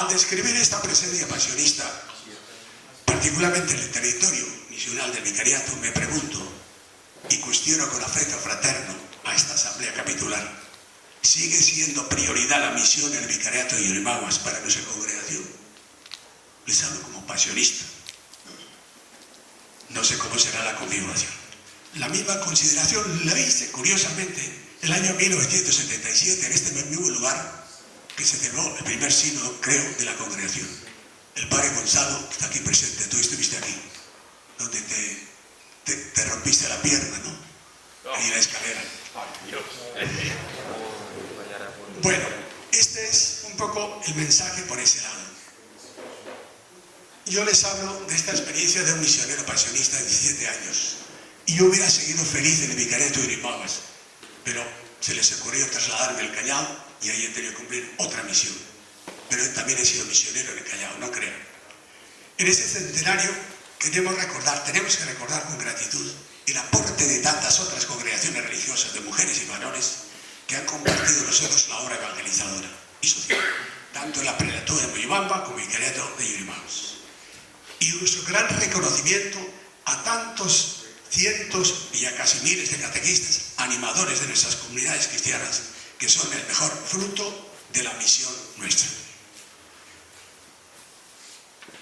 Al describir esta presencia pasionista, particularmente en el territorio misional del vicariato, me pregunto y cuestiono con afecto fraterno a esta asamblea capitular: ¿sigue siendo prioridad la misión en el vicariato de Yurimaguas para nuestra congregación? Les hablo como pasionista. No sé cómo será la configuración. La misma consideración la hice, curiosamente, el año 1977, en este mismo lugar, que se celebró el primer sínodo, creo, de la congregación. El padre Gonzalo está aquí presente, tú estuviste aquí, donde te rompiste la pierna, ¿no? Ahí en la escalera. Bueno, este es un poco el mensaje por ese lado. Yo les hablo de esta experiencia de un misionero pasionista de 17 años. Y yo hubiera seguido feliz en el vicariato de Yurimaguas, pero se les ocurrió trasladarme al Callao y ahí he tenido que cumplir otra misión. Pero también he sido misionero en el Callao, no crean. En ese centenario tenemos que recordar con gratitud el aporte de tantas otras congregaciones religiosas, de mujeres y varones, que han compartido nosotros la obra evangelizadora y social, tanto en la prelatura de Moyobamba como en el vicariato de Yurimaguas. Y nuestro gran reconocimiento a tantos cientos y ya casi miles de catequistas, animadores de nuestras comunidades cristianas, que son el mejor fruto de la misión nuestra.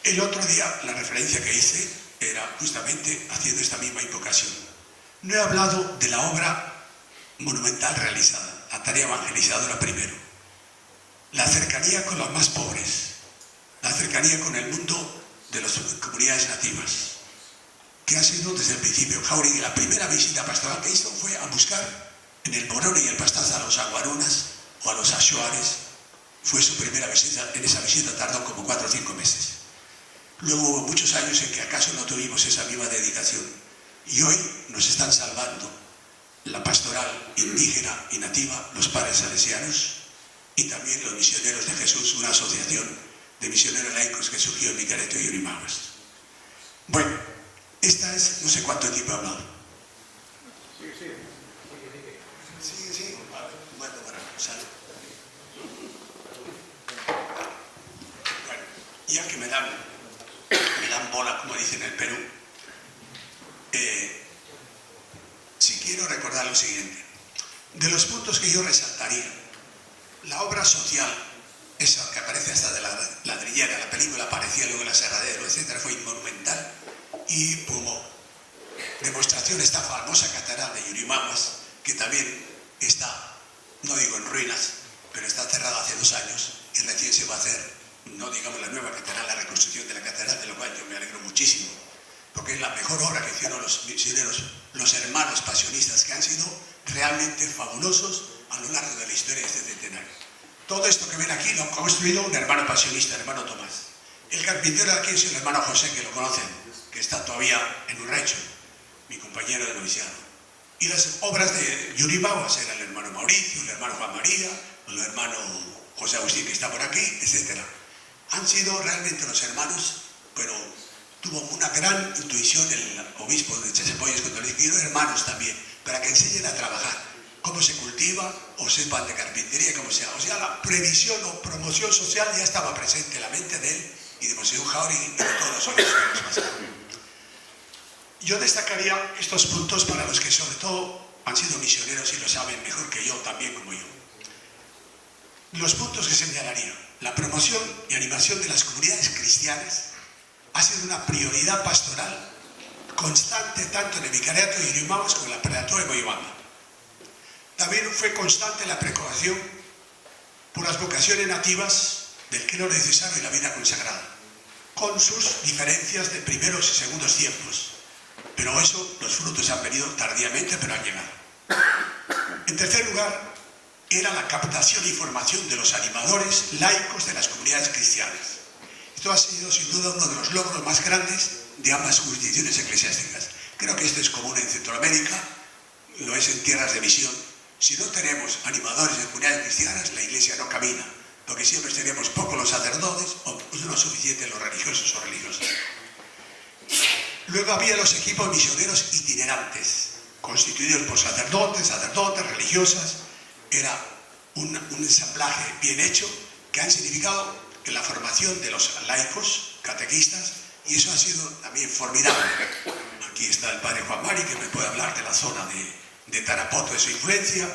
El otro día la referencia que hice era justamente haciendo esta misma invocación. No he hablado de la obra monumental realizada, la tarea evangelizadora primero, la cercanía con los más pobres, la cercanía con el mundo de las comunidades nativas, que ha sido desde el principio. Jauregui, la primera visita pastoral que hizo fue a buscar en el Morone y el Pastaza a los aguarunas o a los ashoares. Fue su primera visita. En esa visita tardó como 4 o 5 meses. Luego hubo muchos años en que acaso no tuvimos esa misma dedicación. Y hoy nos están salvando la pastoral indígena y nativa, los padres salesianos, y también los misioneros de Jesús, una asociación de misioneros laicos que surgió en vicariato de Yurimaguas. Bueno, esta es, no sé cuánto tiempo he hablado. Sí. Bueno, sale. Bueno, ya que me dan bola, como dicen en el Perú, sí quiero recordar lo siguiente. De los puntos que yo resaltaría, la obra social, esa que aparece hasta de la ladrillera, la película aparecía luego en la Serradero, etcétera, fue monumental. Y como demostración, esta famosa catedral de Yurimaguas, que también está, no digo en ruinas, pero está cerrada hace 2 años y recién se va a hacer, no digamos la nueva catedral, la reconstrucción de la catedral, de lo cual yo me alegro muchísimo, porque es la mejor obra que hicieron los misioneros, los hermanos pasionistas, que han sido realmente fabulosos a lo largo de la historia de este centenario. Todo esto que ven aquí lo ha construido un hermano pasionista, el hermano Tomás. El carpintero de aquí es el hermano José, que lo conocen, que está todavía en Urrecho, mi compañero de noviciado. Y las obras de Yurimaguas eran el hermano Mauricio, el hermano Juan María, el hermano José Agustín, que está por aquí, etc. Han sido realmente los hermanos, pero tuvo una gran intuición el obispo de Chesepolles cuando le dijo: quiero hermanos también, para que enseñen a trabajar, cómo se cultiva, o sepan de carpintería, como sea. O sea, la previsión o promoción social ya estaba presente en la mente de él y de Monseñor Jauregui y de todos los obispos que nos pasaron. Yo destacaría estos puntos para los que sobre todo han sido misioneros y lo saben mejor que yo, también como yo. Los puntos que señalaría: la promoción y animación de las comunidades cristianas ha sido una prioridad pastoral constante tanto en el vicariato de Yurimaguas como en la prelatura de Moyobamba. También fue constante la preocupación por las vocaciones nativas del clero necesario y la vida consagrada, con sus diferencias de primeros y segundos tiempos. Pero eso, los frutos han venido tardíamente, pero han llegado. En tercer lugar, era la captación y formación de los animadores laicos de las comunidades cristianas. Esto ha sido sin duda uno de los logros más grandes de ambas jurisdicciones eclesiásticas. Creo que esto es común en Centroamérica, lo es en tierras de misión. Si no tenemos animadores de comunidades cristianas, la Iglesia no camina, porque siempre tenemos pocos los sacerdotes o no suficientes los religiosos o religiosas. Luego había los equipos misioneros itinerantes, constituidos por sacerdotes, religiosas. Era un ensamblaje bien hecho que han significado en la formación de los laicos, catequistas, y eso ha sido también formidable. Aquí está el padre Juan Mari, que me puede hablar de la zona de Tarapoto, de su influencia,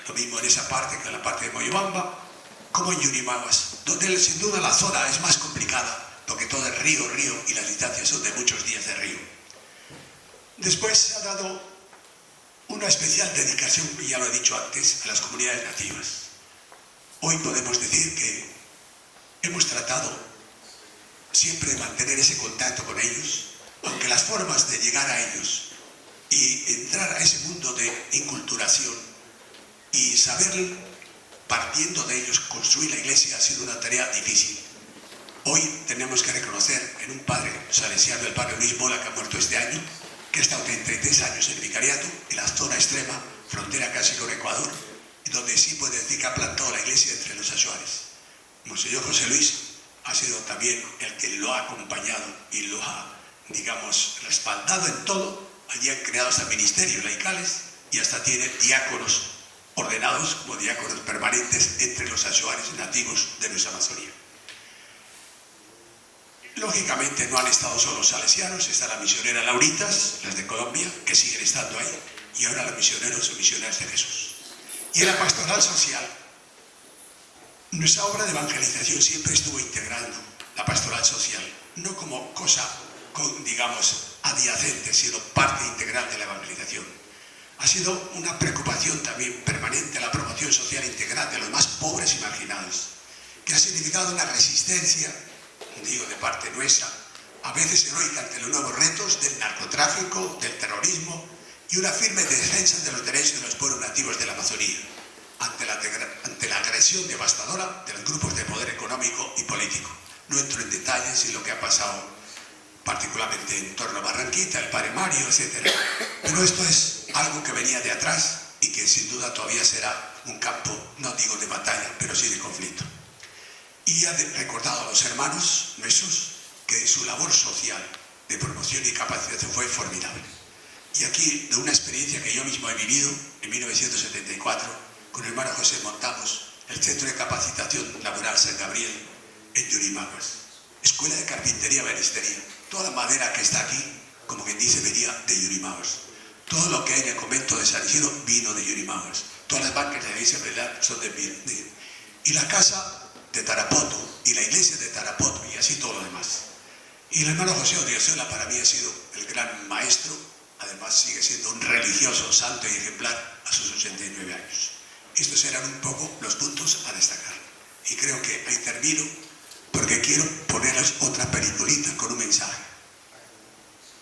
lo mismo en esa parte que en la parte de Moyobamba, como en Yurimaguas, donde sin duda la zona es más complicada, porque todo es río, y las distancias son de muchos días de río. Después se ha dado una especial dedicación, ya lo he dicho antes, a las comunidades nativas. Hoy podemos decir que hemos tratado siempre de mantener ese contacto con ellos, aunque las formas de llegar a ellos y entrar a ese mundo de inculturación y saber, partiendo de ellos, construir la iglesia ha sido una tarea difícil. Hoy tenemos que reconocer en un padre salesiano, el padre Luis Mola, que ha muerto este año, que ha estado 33 años en el vicariato, en la zona extrema, frontera casi con Ecuador, donde sí puede decir que ha plantado la iglesia entre los achuares. Monseñor José Luis ha sido también el que lo ha acompañado y lo ha, digamos, respaldado en todo. Allí han creado hasta ministerios laicales y hasta tiene diáconos ordenados como diáconos permanentes entre los achuares nativos de nuestra Amazonía. Lógicamente no han estado solo los salesianos, está la misionera Lauritas, las de Colombia, que siguen estando ahí, y ahora los misioneros o misioneras de Jesús. Y en la pastoral social, nuestra obra de evangelización siempre estuvo integrando la pastoral social, no como cosa, digamos, adyacente, sino parte integral de la evangelización. Ha sido una preocupación también permanente la promoción social integral de los más pobres y marginados, que ha significado una resistencia, digo de parte nuestra, a veces heroica ante los nuevos retos del narcotráfico, del terrorismo y una firme defensa de los derechos de los pueblos nativos de la Amazonía ante la agresión devastadora de los grupos de poder económico y político. No entro en detalles en lo que ha pasado particularmente en torno a Barranquita, el padre Mario, etc. Pero esto es algo que venía de atrás y que sin duda todavía será un campo, no digo de batalla, pero sí de conflicto. Y ha recordado a los hermanos nuestros que su labor social de promoción y capacitación fue formidable. Y aquí, de una experiencia que yo mismo he vivido en 1974, con el hermano José montamos el Centro de Capacitación Laboral San Gabriel en Yurimaguas, Escuela de Carpintería y Banistería. Toda la madera que está aquí, como quien dice, venía de Yurimaguas. Todo lo que hay en el convento de San Isidro vino de Yurimaguas. Todas las bancas de la iglesia son de y la casa de Tarapoto y la iglesia de Tarapoto y así todo lo demás. Y el hermano José Odriozola para mí ha sido el gran maestro, además sigue siendo un religioso santo y ejemplar a sus 89 años. Estos eran un poco los puntos a destacar. Y creo que ahí termino porque quiero ponerles otra peliculita con un mensaje.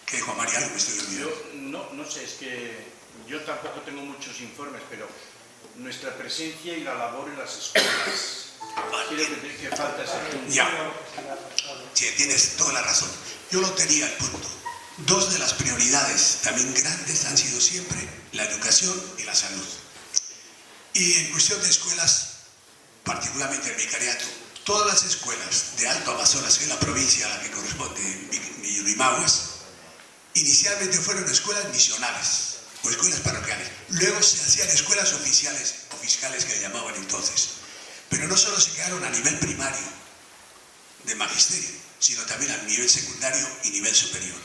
¿Qué, Juan María, algo me estoy olvidando? No sé, es que yo tampoco tengo muchos informes, pero nuestra presencia y la labor en las escuelas. Quiero decir que falta ese punto. Ya, sí, tienes toda la razón. Yo lo tenía al punto. Dos de las prioridades también grandes han sido siempre la educación y la salud. Y en cuestión de escuelas, particularmente el vicariato, todas las escuelas de Alto Amazonas, que es la provincia a la que corresponde Yurimaguas, inicialmente fueron escuelas misionales o escuelas parroquiales. Luego se hacían escuelas oficiales o fiscales que le llamaban entonces. Pero no solo se quedaron a nivel primario de magisterio, sino también a nivel secundario y nivel superior.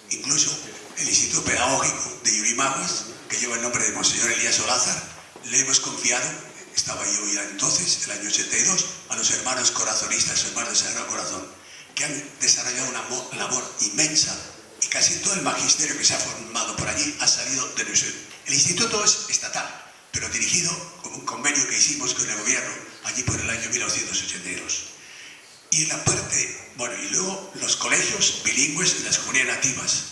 Incluso el Instituto Pedagógico de Yurimaguas, que lleva el nombre de Monseñor Elías Olázar, le hemos confiado, estaba yo ya entonces, el año 82, a los hermanos corazonistas, hermanos de Sagrado Corazón, que han desarrollado una labor inmensa y casi todo el magisterio que se ha formado por allí ha salido de nuestro. El instituto es estatal, pero dirigido con un convenio que hicimos con el gobierno allí por el año 1982. Y en la parte, bueno, y luego los colegios bilingües de las comunidades nativas,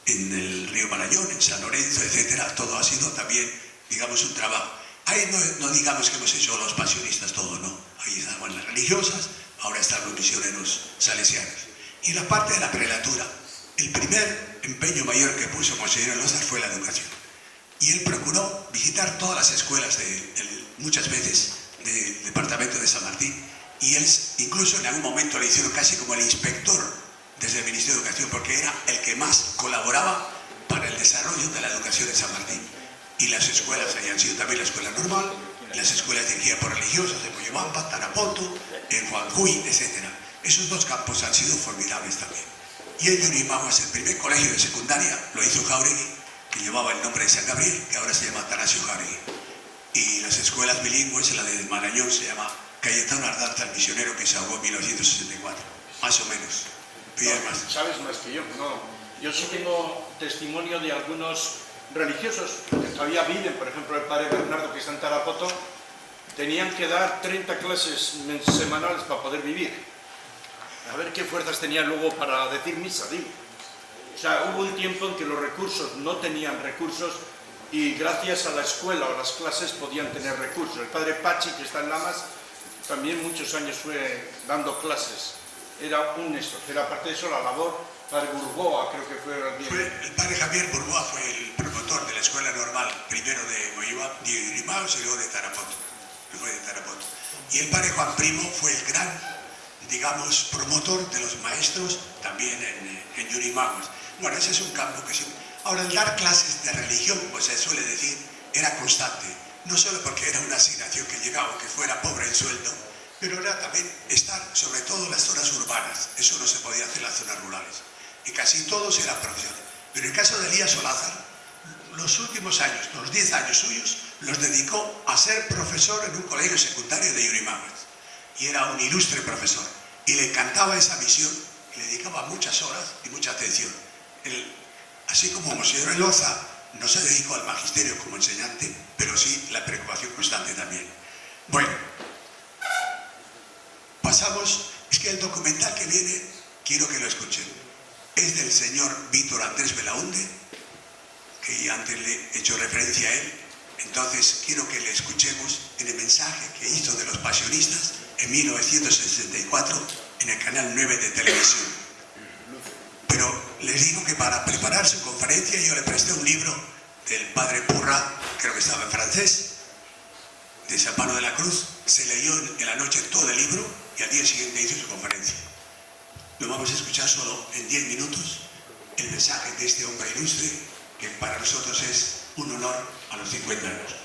en el río Marañón, en San Lorenzo, etcétera, todo ha sido también, digamos, un trabajo. Ahí no digamos que hemos hecho los pasionistas todo, no. Ahí estaban las religiosas, ahora están los misioneros salesianos. Y la parte de la prelatura, el primer empeño mayor que puso Monseñor Lozar fue la educación. Y él procuró visitar todas las escuelas, muchas veces, del departamento de San Martín. Y él incluso en algún momento le hicieron casi como el inspector desde el Ministerio de Educación, porque era el que más colaboraba para el desarrollo de la educación de San Martín. Y las escuelas hayan sido también la escuela normal, las escuelas dirigidas por religiosas de Moyobamba, Tarapoto, en Juanjuy, etc. Esos dos campos han sido formidables también. Y en Yurimaguas, el primer colegio de secundaria, lo hizo Jáuregui, que llevaba el nombre de San Gabriel, que ahora se llama Atanasio Jáuregui. Y las escuelas bilingües, la de Marañón se llama Cayetano Ardanza, el misionero que se ahogó en 1964, más o menos. No, sabes más que yo, no. Yo sí tengo testimonio de algunos religiosos que todavía viven, por ejemplo el padre Bernardo, que está en Tarapoto, tenían que dar 30 clases semanales para poder vivir. A ver qué fuerzas tenían luego para decir misa, digo. O sea, hubo un tiempo en que los recursos no tenían recursos y gracias a la escuela o las clases podían tener recursos. El padre Pachi, que está en Lamas, también muchos años fue dando clases. Era un esto, pero aparte de eso la labor, padre Burgoa creo que fue el padre Javier Burgoa fue el promotor de la escuela normal, primero de Yurimaguas y luego de Tarapoto. Y el padre Juan Primo fue el gran, digamos, promotor de los maestros también en Yurimaguas. Bueno, ese es un campo que sí. Ahora, el dar clases de religión, pues se suele decir, era constante. No solo porque era una asignación que llegaba, que fuera pobre en sueldo, pero era también estar, sobre todo en las zonas urbanas. Eso no se podía hacer en las zonas rurales. Y casi todos eran profesores. Pero en el caso de Elías Olázar, los últimos años, los 10 años suyos, los dedicó a ser profesor en un colegio secundario de Yurimaguas. Y era un ilustre profesor. Y le encantaba esa misión, y le dedicaba muchas horas y mucha atención. Así como Monseñor Eloza no se dedicó al magisterio como enseñante, pero sí la preocupación constante también. Bueno, pasamos, es que el documental que viene, quiero que lo escuchen, es del señor Víctor Andrés Belaúnde, que ya antes le he hecho referencia a él. Entonces quiero que le escuchemos en el mensaje que hizo de los pasionistas en 1964 en el canal 9 de televisión. Pero les digo que para preparar su conferencia yo le presté un libro del padre Purra, creo que estaba en francés, de San Pablo de la Cruz. Se leyó en la noche todo el libro y al día siguiente hizo su conferencia. Lo vamos a escuchar solo en 10 minutos, el mensaje de este hombre ilustre, que para nosotros es un honor a los 50 años.